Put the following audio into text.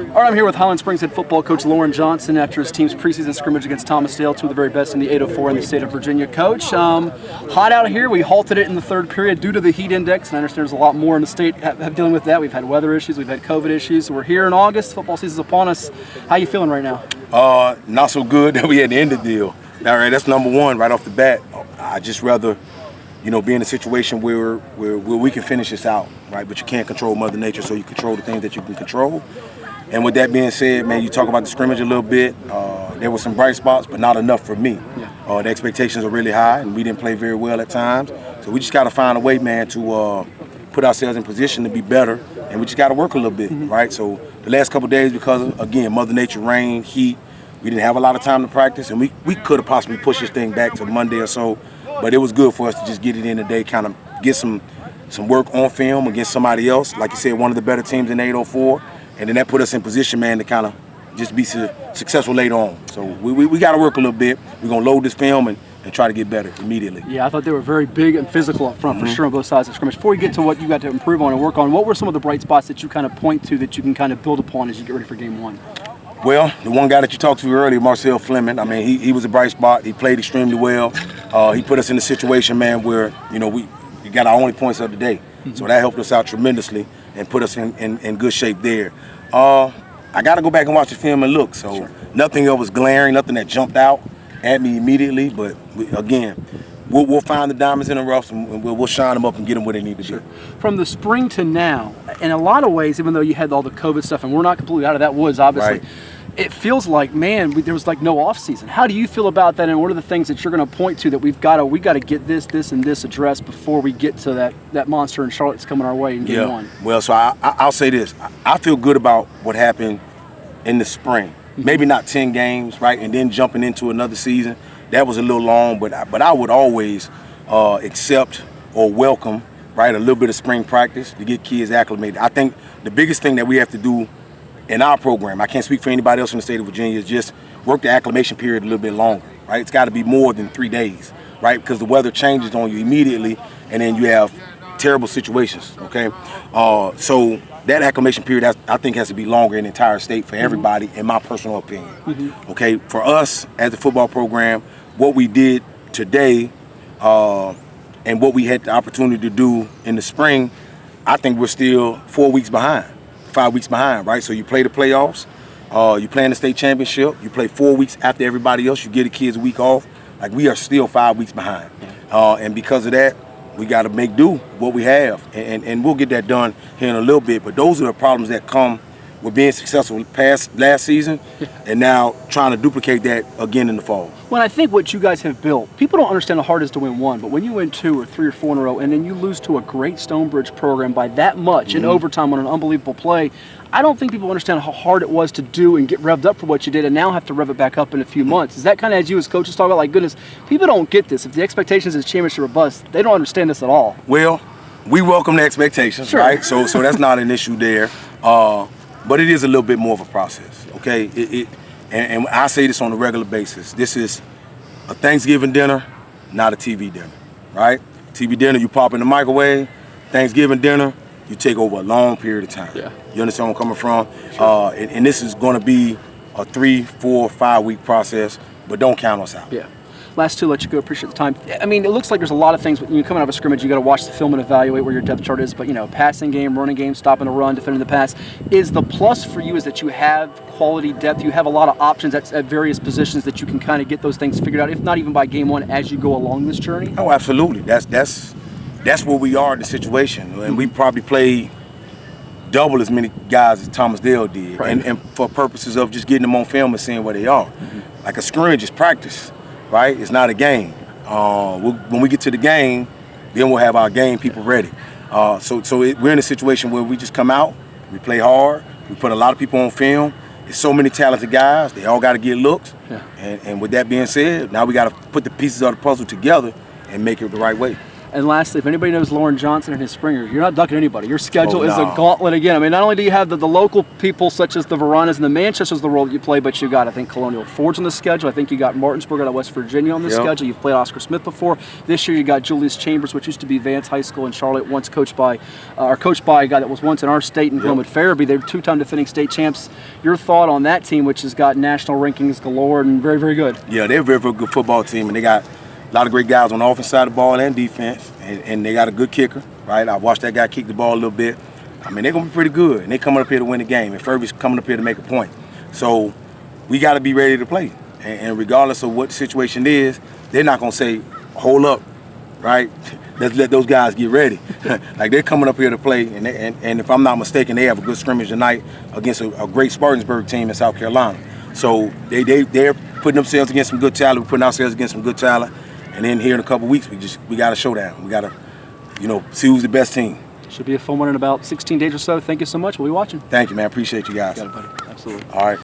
All right, I'm here with Highland Springs head football coach Loren Johnson after his team's preseason scrimmage against Thomasdale, two of the very best in the 804 in the state of Virginia. Coach, hot out here. We halted it in the third period due to the heat index, and I understand there's a lot more in the state dealing with that. We've had weather issues, we've had COVID issues. So we're here in August. Football season's upon us. How you feeling right now? Not so good that we had to end the deal. All right, that's number one right off the bat. I just rather, be in a situation where we can finish this out, right? But you can't control Mother Nature, so you control the things that you can control. And with that being said, man, you talk about the scrimmage a little bit. There were some bright spots, but not enough for me. Yeah. The expectations are really high, and we didn't play very well at times. So we just got to find a way, man, to put ourselves in position to be better, and we just got to work a little bit, right? So the last couple of days, because of, again, Mother Nature, rain, heat, we didn't have a lot of time to practice, and we could have possibly pushed this thing back to Monday or so, but it was good for us to just get it in today, kind of get some work on film against somebody else. Like you said, one of the better teams in 804. And then that put us in position, man, to kind of just be successful later on. So we got to work a little bit. We're going to load this film and try to get better immediately. Yeah, I thought they were very big and physical up front for sure on both sides of the scrimmage. Before we get to what you got to improve on and work on, what were some of the bright spots that you kind of point to that you can kind of build upon as you get ready for game one? Well, the one guy that you talked to earlier, Marcel Fleming, I mean, he was a bright spot. He played extremely well. He put us in a situation, man, where, we got our only points of the day. So that helped us out tremendously and put us in good shape there. I got to go back and watch the film and look. So nothing that was glaring, nothing that jumped out at me immediately. But again, we'll find the diamonds in the roughs and we'll shine them up and get them where they need to be. From the spring to now, in a lot of ways, even though you had all the COVID stuff and we're not completely out of that woods, obviously, right, it feels like, man, there was like no off season. How do you feel about that, and what are the things that you're going to point to that we got to get this and this addressed before we get to that monster in Charlotte that's coming our way in game one? Well, so I'll say this. I feel good about what happened in the spring. Maybe not 10 games, right, and then jumping into another season. That was a little long, but I would always accept or welcome, right, a little bit of spring practice to get kids acclimated. I think the biggest thing that we have to do in our program, I can't speak for anybody else in the state of Virginia, is just work the acclimation period a little bit longer, right? It's got to be more than 3 days, right? Because the weather changes on you immediately, and then you have terrible situations, okay? So that acclimation period, I think, has to be longer in the entire state for everybody, in my personal opinion, okay? For us, as a football program, what we did today and what we had the opportunity to do in the spring, I think we're still 4 weeks behind. 5 weeks behind, right? So you play the playoffs, you play in the state championship, you play 4 weeks after everybody else, you give the kids a week off. Like, we are still 5 weeks behind. And because of that, we got to make do what we have. And we'll get that done here in a little bit. But those are the problems that come with being successful past last season and now trying to duplicate that again in the fall. Well, I think what you guys have built, people don't understand how hard it is to win one, but when you win 2 or 3 or 4 in a row and then you lose to a great Stonebridge program by that much in overtime on an unbelievable play, I don't think people understand how hard it was to do and get revved up for what you did and now have to rev it back up in a few months. Is that kind of, as you as coaches talk about, like, goodness, people don't get this. If the expectations is championship or bust, they don't understand this at all. Well, we welcome the expectations, right? So that's not an issue there. But it is a little bit more of a process, okay? And I say this on a regular basis. This is a Thanksgiving dinner, not a TV dinner, right? TV dinner, you pop in the microwave. Thanksgiving dinner, you take over a long period of time. Yeah. You understand where I'm coming from? Sure. And this is going to be a 3, 4, 5 week process, but don't count us out. Yeah. Last two, let you go. Appreciate the time. I mean, it looks like there's a lot of things. When you come out of a scrimmage, you got to watch the film and evaluate where your depth chart is. But, passing game, running game, stopping the run, defending the pass. Is the plus for you is that you have quality depth. You have a lot of options at various positions that you can kind of get those things figured out, if not even by game one, as you go along this journey? Oh, absolutely. That's where we are in the situation. And we probably play double as many guys as Thomasdale did. Right. And for purposes of just getting them on film and seeing where they are. Like a scrimmage is practice. Right? It's not a game. When we get to the game, then we'll have our game people ready. We're in a situation where we just come out, we play hard, we put a lot of people on film. There's so many talented guys, they all got to get looks. Yeah. And with that being said, now we got to put the pieces of the puzzle together and make it the right way. And lastly, if anybody knows Loren Johnson and his Springers, you're not ducking anybody. Your schedule is a no. gauntlet again. I mean, not only do you have the local people such as the Varanas and the Manchesters of the world that you play, but you got, I think, Colonial Forge on the schedule. I think you got Martinsburg out of West Virginia on the schedule. You've played Oscar Smith before. This year you got Julius Chambers, which used to be Vance High School in Charlotte, once coached by a guy that was once in our state in Gilman Farabee. They're two-time defending state champs. Your thought on that team, which has got national rankings galore and very, very good? Yeah, they're a very, very good football team, and they got a lot of great guys on the offense side of the ball and defense, and they got a good kicker, right? I watched that guy kick the ball a little bit. I mean, they're going to be pretty good, and they're coming up here to win the game, and Furby's coming up here to make a point. So we got to be ready to play, and regardless of what the situation is, they're not going to say, hold up, right? Let's let those guys get ready. Like, they're coming up here to play, and if I'm not mistaken, they have a good scrimmage tonight against a great Spartansburg team in South Carolina. So they're putting themselves against some good talent. We're putting ourselves against some good talent. And then here in a couple of weeks, we got a showdown. We got to, see who's the best team. Should be a fun one in about 16 days or so. Thank you so much. We'll be watching. Thank you, man. Appreciate you guys. You got it, buddy. Absolutely. All right.